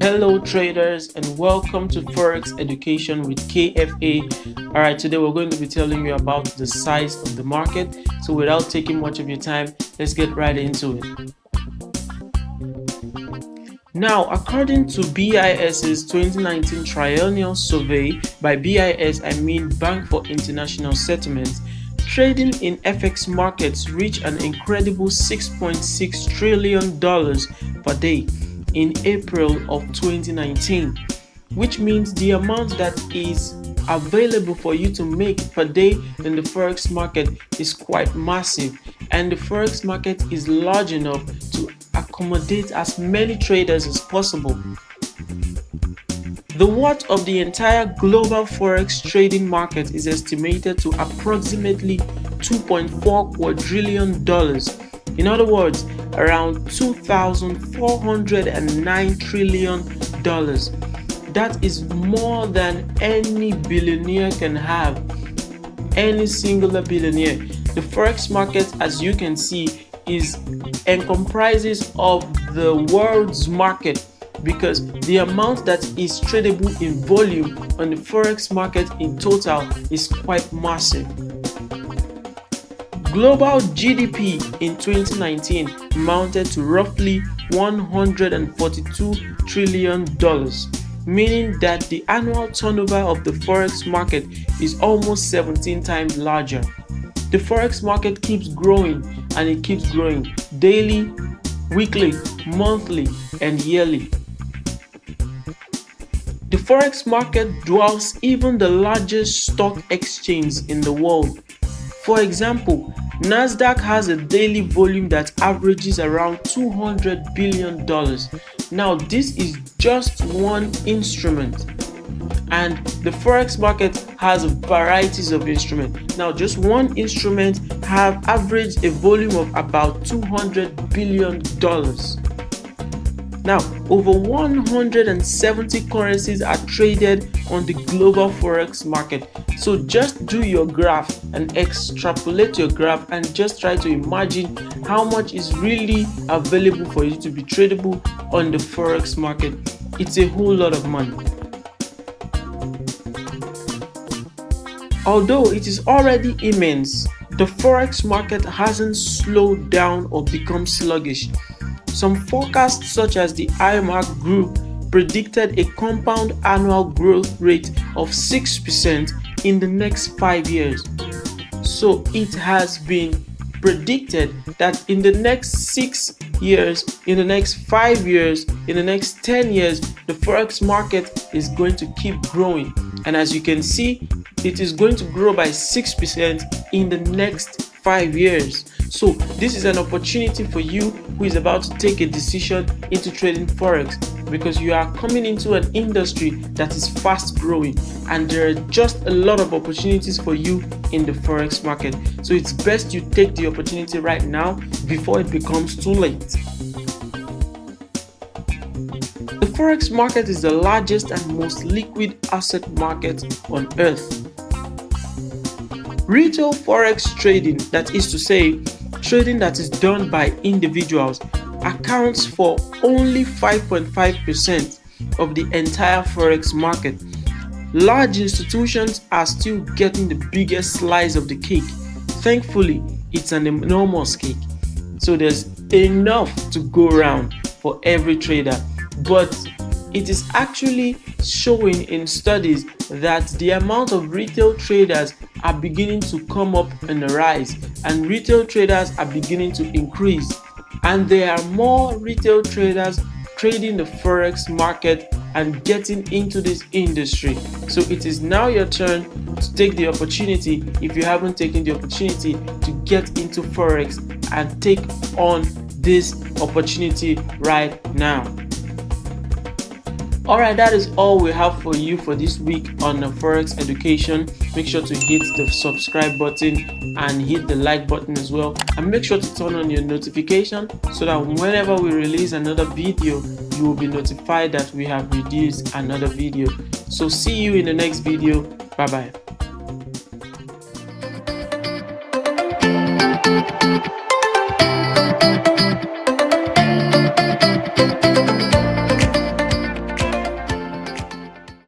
Hello traders, and welcome to Forex Education with KFA. Alright, today we're going to be telling you about the size of the market. So without taking much of your time, let's get right into it. Now, according to BIS's 2019 Triennial Survey, by BIS I mean Bank for International Settlements, trading in FX markets reached an incredible $6.6 trillion per day in April of 2019, which means the amount that is available for you to make per day in the Forex market is quite massive, and the Forex market is large enough to accommodate as many traders as possible. The worth of the entire global Forex trading market is estimated to approximately $2.4 quadrillion. In other words, around $2,409 trillion. That is more than any billionaire can have, any singular billionaire. The Forex market, as you can see, comprises of the world's market, because the amount that is tradable in volume on the Forex market in total is quite massive. Global GDP in 2019 amounted to roughly $142 trillion, meaning that the annual turnover of the Forex market is almost 17 times larger. The Forex market keeps growing, and it keeps growing daily, weekly, monthly, and yearly. The Forex market dwarfs even the largest stock exchange in the world. For example, Nasdaq has a daily volume that averages around $200 billion. Now, this is just one instrument, and the Forex market has varieties of instruments. Now, just one instrument have averaged a volume of about $200 billion. Now, over 170 currencies are traded on the global Forex market. So just do your graph and extrapolate your graph and just try to imagine how much is really available for you to be tradable on the Forex market. It's a whole lot of money. Although it is already immense, the Forex market hasn't slowed down or become sluggish. Some forecasts, such as the IMARC Group, predicted a compound annual growth rate of 6% in the next 5 years. So it has been predicted that in the next 6 years, in the next 5 years, in the next 10 years, the Forex market is going to keep growing. And as you can see, it is going to grow by 6% in the next 5 years. So this is an opportunity for you who is about to take a decision into trading Forex, because you are coming into an industry that is fast growing, and there are just a lot of opportunities for you in the Forex market. So it's best you take the opportunity right now before it becomes too late. The Forex market is the largest and most liquid asset market on earth. Retail Forex trading, that is to say, trading that is done by individuals, accounts for only 5.5% of the entire Forex market. Large institutions are still getting the biggest slice of the cake. Thankfully, it's an enormous cake, so there's enough to go around for every trader. But it is actually showing in studies that the amount of retail traders are beginning to come up in the rise, and retail traders are beginning to increase, and there are more retail traders trading the Forex market and getting into this industry. So it is now your turn to take the opportunity, if you haven't taken the opportunity, to get into Forex and take on this opportunity right now. Alright, that is all we have for you for this week on the Forex Education. Make sure to hit the subscribe button and hit the like button as well, and make sure to turn on your notification so that whenever we release another video, you will be notified that we have released another video. So see you in the next video. Bye bye.